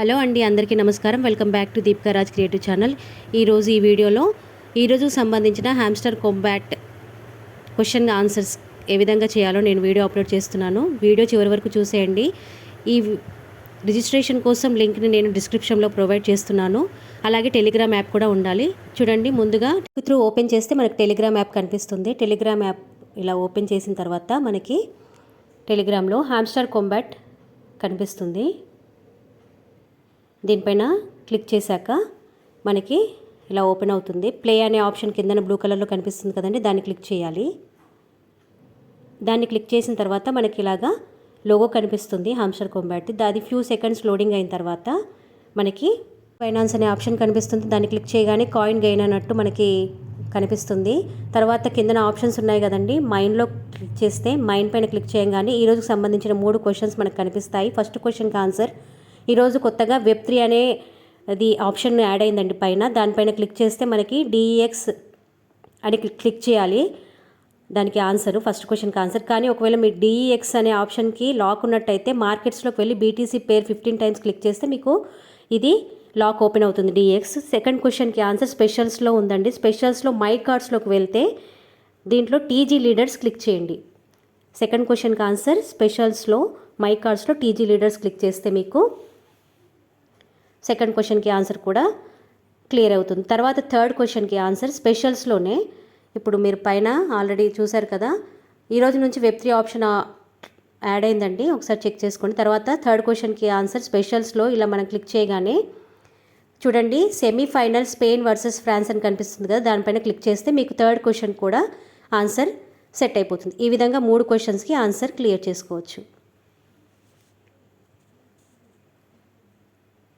Hello అండి, అందరికీ నమస్కారం. Welcome back to Deepika Raj creative channel. ఈ వీడియోలో ఈరోజుకు సంబంధించిన హ్యామ్స్టర్ కాంబాట్ క్వశ్చన్ ఆన్సర్స్ ఏ విధంగా చేయాలో నేను వీడియో అప్లోడ్ చేస్తున్నాను. వీడియో చివరి వరకు చూసేయండి. ఈ రిజిస్ట్రేషన్ కోసం లింక్ని నేను డిస్క్రిప్షన్లో ప్రొవైడ్ చేస్తున్నాను. అలాగే టెలిగ్రామ్ యాప్ కూడా ఉండాలి. చూడండి, ముందుగా త్రూ ఓపెన్ చేస్తే మనకి టెలిగ్రామ్ యాప్ కనిపిస్తుంది. టెలిగ్రామ్ యాప్ ఇలా ఓపెన్ చేసిన తర్వాత మనకి టెలిగ్రామ్లో హ్యామ్స్టర్ కాంబాట్ కనిపిస్తుంది. దీనిపైన క్లిక్ చేశాక మనకి ఇలా ఓపెన్ అవుతుంది. ప్లే అనే ఆప్షన్ కింద బ్లూ కలర్లో కనిపిస్తుంది కదండి, దాన్ని క్లిక్ చేయాలి. దాన్ని క్లిక్ చేసిన తర్వాత మనకి ఇలాగా లోగో కనిపిస్తుంది హ్యామ్స్టర్ కాంబాట్. అది ఫ్యూ సెకండ్స్ లోడింగ్ అయిన తర్వాత మనకి ఫైనాన్స్ అనే ఆప్షన్ కనిపిస్తుంది. దాన్ని క్లిక్ చేయగానే కాయిన్ గెయిన్ అన్నట్టు మనకి కనిపిస్తుంది. తర్వాత కిందన ఆప్షన్స్ ఉన్నాయి కదండి, మైండ్లో క్లిక్ చేస్తే మైండ్ పైన క్లిక్ చేయగానే ఈరోజుకు సంబంధించిన 3 క్వశ్చన్స్ మనకు కనిపిస్తాయి. ఫస్ట్ క్వశ్చన్కి ఆన్సర్. ఈరోజు కొత్తగా వెబ్3 అనే అది ఆప్షన్ యాడ్ అయిందండి పైన. దానిపైన క్లిక్ చేస్తే మనకి DEX అని క్లిక్ చేయాలి. దానికి ఆన్సర్, ఫస్ట్ క్వశ్చన్కి ఆన్సర్. కానీ ఒకవేళ మీ DEX అనే ఆప్షన్కి లాక్ ఉన్నట్టయితే మార్కెట్స్లోకి వెళ్ళి BTC పేర్ 15 టైమ్స్ క్లిక్ చేస్తే మీకు ఇది లాక్ ఓపెన్ అవుతుంది DEX. సెకండ్ క్వశ్చన్కి ఆన్సర్ స్పెషల్స్లో ఉందండి. స్పెషల్స్లో మై కార్డ్స్లోకి వెళ్తే దీంట్లో TG లీడర్స్ క్లిక్ చేయండి. సెకండ్ క్వశ్చన్కి ఆన్సర్ స్పెషల్స్లో మై కార్డ్స్లో TG లీడర్స్ క్లిక్ చేస్తే మీకు సెకండ్ క్వశ్చన్కి ఆన్సర్ కూడా క్లియర్ అవుతుంది. తర్వాత థర్డ్ క్వశ్చన్కి ఆన్సర్ స్పెషల్స్లోనే ఇప్పుడు మీరు పైన ఆల్రెడీ చూసారు కదా, ఈరోజు నుంచి వెబ్3 ఆప్షన్ యాడ్ అయిందండి, ఒకసారి చెక్ చేసుకోండి. తర్వాత థర్డ్ క్వశ్చన్కి ఆన్సర్ స్పెషల్స్లో ఇలా మనం క్లిక్ చేయగానే చూడండి, సెమీఫైనల్ స్పెయిన్ వర్సెస్ ఫ్రాన్స్ అని కనిపిస్తుంది కదా, దానిపైన క్లిక్ చేస్తే మీకు థర్డ్ క్వశ్చన్ కూడా ఆన్సర్ సెట్ అయిపోతుంది. ఈ విధంగా 3 క్వశ్చన్స్కి ఆన్సర్ క్లియర్ చేసుకోవచ్చు.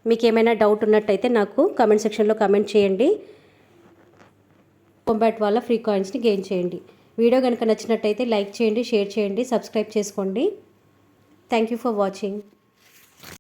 మీకు ఏమైనా డౌట్ ఉన్నట్టయితే నాకు కామెంట్ సెక్షన్లో కామెంట్ చేయండి. కాంబాట్ వల్ల ఫ్రీ కాయిన్స్ని గెయిన్ చేయండి. వీడియో కనుక నచ్చినట్టయితే లైక్ చేయండి, షేర్ చేయండి, సబ్స్క్రైబ్ చేసుకోండి. Thank you for watching.